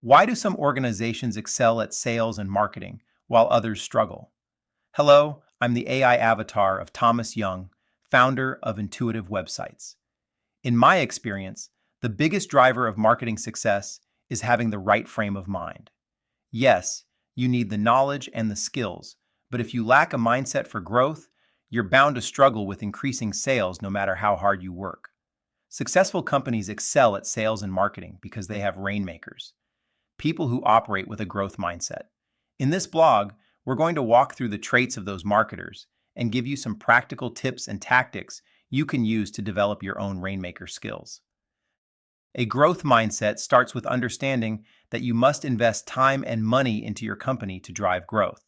Why do some organizations excel at sales and marketing while others struggle? Hello, I'm the AI avatar of Thomas Young, founder of Intuitive Websites. In my experience, the biggest driver of marketing success is having the right frame of mind. Yes, you need the knowledge and the skills, but if you lack a mindset for growth, you're bound to struggle with increasing sales no matter how hard you work. Successful companies excel at sales and marketing because they have rainmakers, people who operate with a growth mindset. In this blog, we're going to walk through the traits of those marketers and give you some practical tips and tactics you can use to develop your own rainmaker skills. A growth mindset starts with understanding that you must invest time and money into your company to drive growth.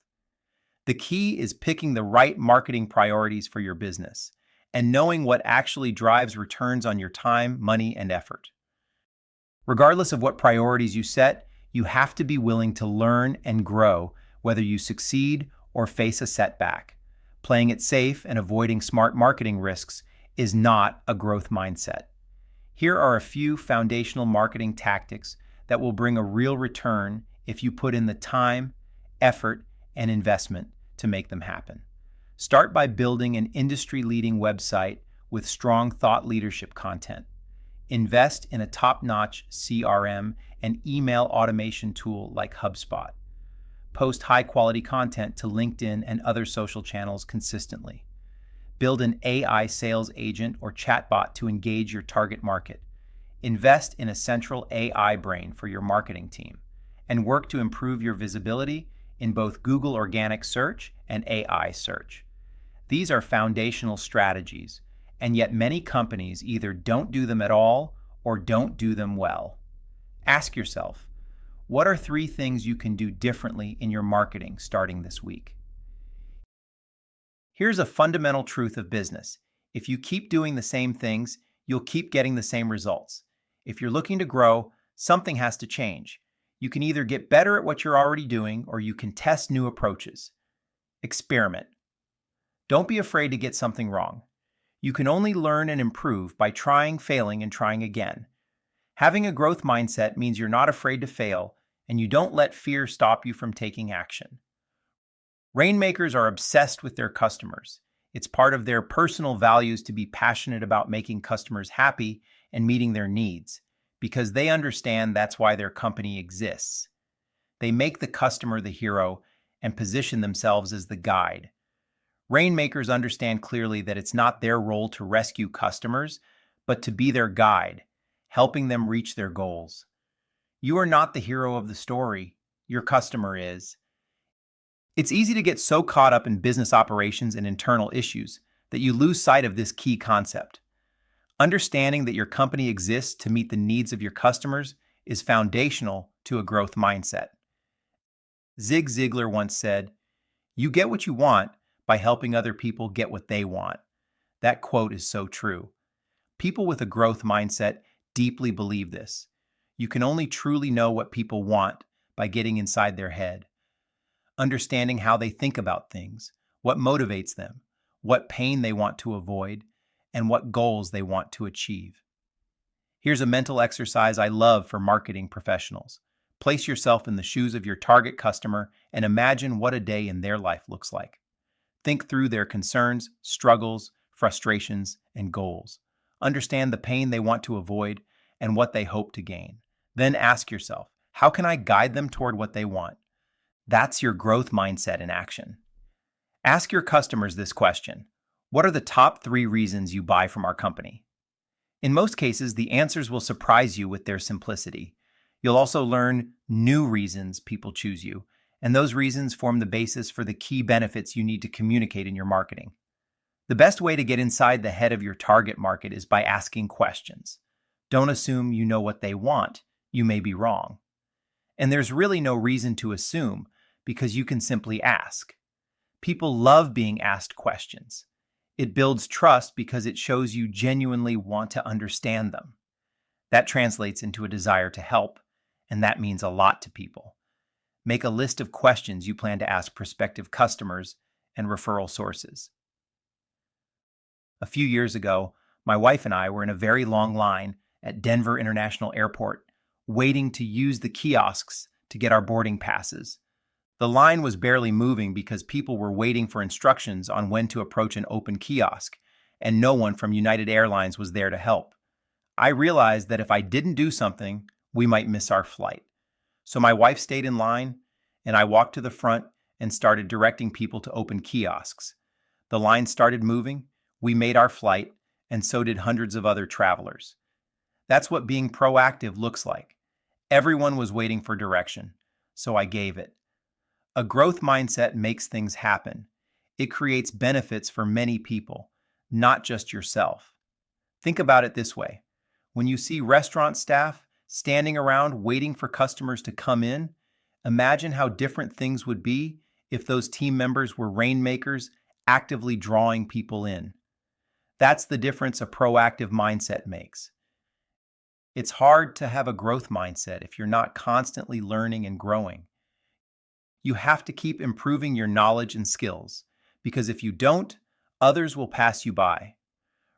The key is picking the right marketing priorities for your business and knowing what actually drives returns on your time, money, and effort. Regardless of what priorities you set, you have to be willing to learn and grow whether you succeed or face a setback. Playing it safe and avoiding smart marketing risks is not a growth mindset. Here are a few foundational marketing tactics that will bring a real return if you put in the time, effort, and investment to make them happen. Start by building an industry-leading website with strong thought leadership content. Invest in a top-notch CRM and email automation tool like HubSpot. Post high-quality content to LinkedIn and other social channels consistently. Build an AI sales agent or chatbot to engage your target market. Invest in a central AI brain for your marketing team, and work to improve your visibility in both Google organic search and AI search. These are foundational strategies, and yet many companies either don't do them at all or don't do them well. Ask yourself, what are 3 things you can do differently in your marketing starting this week? Here's a fundamental truth of business. If you keep doing the same things, you'll keep getting the same results. If you're looking to grow, something has to change. You can either get better at what you're already doing, or you can test new approaches. Experiment. Don't be afraid to get something wrong. You can only learn and improve by trying, failing, and trying again. Having a growth mindset means you're not afraid to fail, and you don't let fear stop you from taking action. Rainmakers are obsessed with their customers. It's part of their personal values to be passionate about making customers happy and meeting their needs, because they understand that's why their company exists. They make the customer the hero and position themselves as the guide. Rainmakers understand clearly that it's not their role to rescue customers, but to be their guide, helping them reach their goals. You are not the hero of the story, your customer is. It's easy to get so caught up in business operations and internal issues that you lose sight of this key concept. Understanding that your company exists to meet the needs of your customers is foundational to a growth mindset. Zig Ziglar once said, "You get what you want by helping other people get what they want." That quote is so true. People with a growth mindset deeply believe this. You can only truly know what people want by getting inside their head, understanding how they think about things, what motivates them, what pain they want to avoid, and what goals they want to achieve. Here's a mental exercise I love for marketing professionals. Place yourself in the shoes of your target customer and imagine what a day in their life looks like. Think through their concerns, struggles, frustrations, and goals. Understand the pain they want to avoid and what they hope to gain. Then ask yourself, how can I guide them toward what they want? That's your growth mindset in action. Ask your customers this question: what are the top 3 reasons you buy from our company? In most cases, the answers will surprise you with their simplicity. You'll also learn new reasons people choose you, and those reasons form the basis for the key benefits you need to communicate in your marketing. The best way to get inside the head of your target market is by asking questions. Don't assume you know what they want. You may be wrong. And there's really no reason to assume, because you can simply ask. People love being asked questions. It builds trust because it shows you genuinely want to understand them. That translates into a desire to help, and that means a lot to people. Make a list of questions you plan to ask prospective customers and referral sources. A few years ago, my wife and I were in a very long line at Denver International Airport waiting to use the kiosks to get our boarding passes. The line was barely moving because people were waiting for instructions on when to approach an open kiosk, and no one from United Airlines was there to help. I realized that if I didn't do something, we might miss our flight. So my wife stayed in line, and I walked to the front and started directing people to open kiosks. The line started moving, we made our flight, and so did hundreds of other travelers. That's what being proactive looks like. Everyone was waiting for direction, so I gave it. A growth mindset makes things happen. It creates benefits for many people, not just yourself. Think about it this way. When you see restaurant staff standing around waiting for customers to come in, imagine how different things would be if those team members were rainmakers actively drawing people in. That's the difference a proactive mindset makes. It's hard to have a growth mindset if you're not constantly learning and growing. You have to keep improving your knowledge and skills, because if you don't, others will pass you by.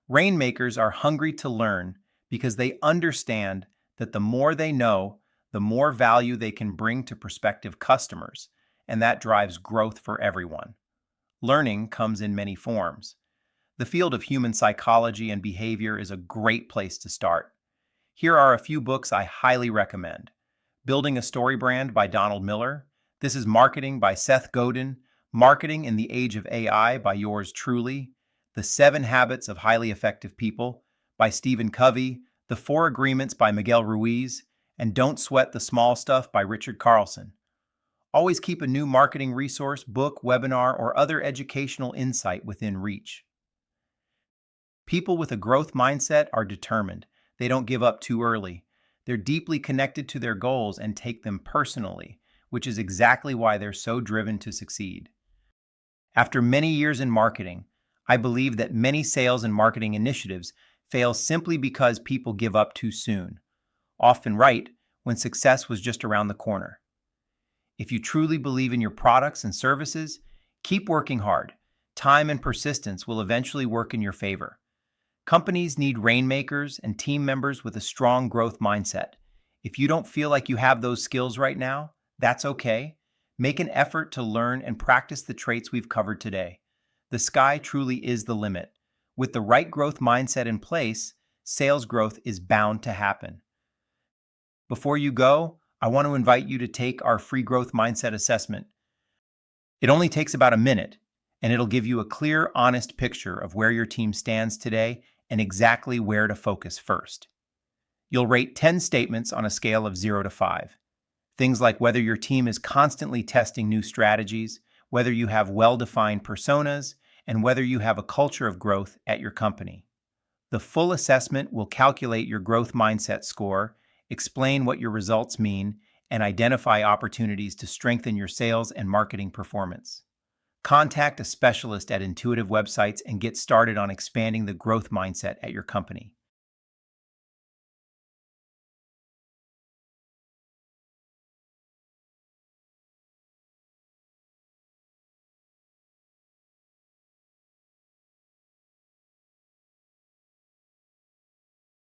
Rainmakers are hungry to learn because they understand that the more they know, the more value they can bring to prospective customers, and that drives growth for everyone. Learning comes in many forms. The field of human psychology and behavior is a great place to start. Here are a few books I highly recommend. Building a Story Brand by Donald Miller. This is Marketing by Seth Godin. Marketing in the Age of AI by yours truly. The 7 Habits of Highly Effective People by Stephen Covey. The 4 Agreements by Miguel Ruiz. And Don't Sweat the Small Stuff by Richard Carlson. Always keep a new marketing resource, book, webinar, or other educational insight within reach. People with a growth mindset are determined. They don't give up too early. They're deeply connected to their goals and take them personally, which is exactly why they're so driven to succeed. After many years in marketing, I believe that many sales and marketing initiatives fail simply because people give up too soon, often right when success was just around the corner. If you truly believe in your products and services, keep working hard. Time and persistence will eventually work in your favor. Companies need rainmakers and team members with a strong growth mindset. If you don't feel like you have those skills right now, that's okay. Make an effort to learn and practice the traits we've covered today. The sky truly is the limit. With the right growth mindset in place, sales growth is bound to happen. Before you go, I want to invite you to take our free growth mindset assessment. It only takes about a minute, and it'll give you a clear, honest picture of where your team stands today and exactly where to focus first. You'll rate 10 statements on a scale of 0 to 5. Things like whether your team is constantly testing new strategies, whether you have well-defined personas, and whether you have a culture of growth at your company. The full assessment will calculate your growth mindset score, explain what your results mean, and identify opportunities to strengthen your sales and marketing performance. Contact a specialist at Intuitive Websites and get started on expanding the growth mindset at your company.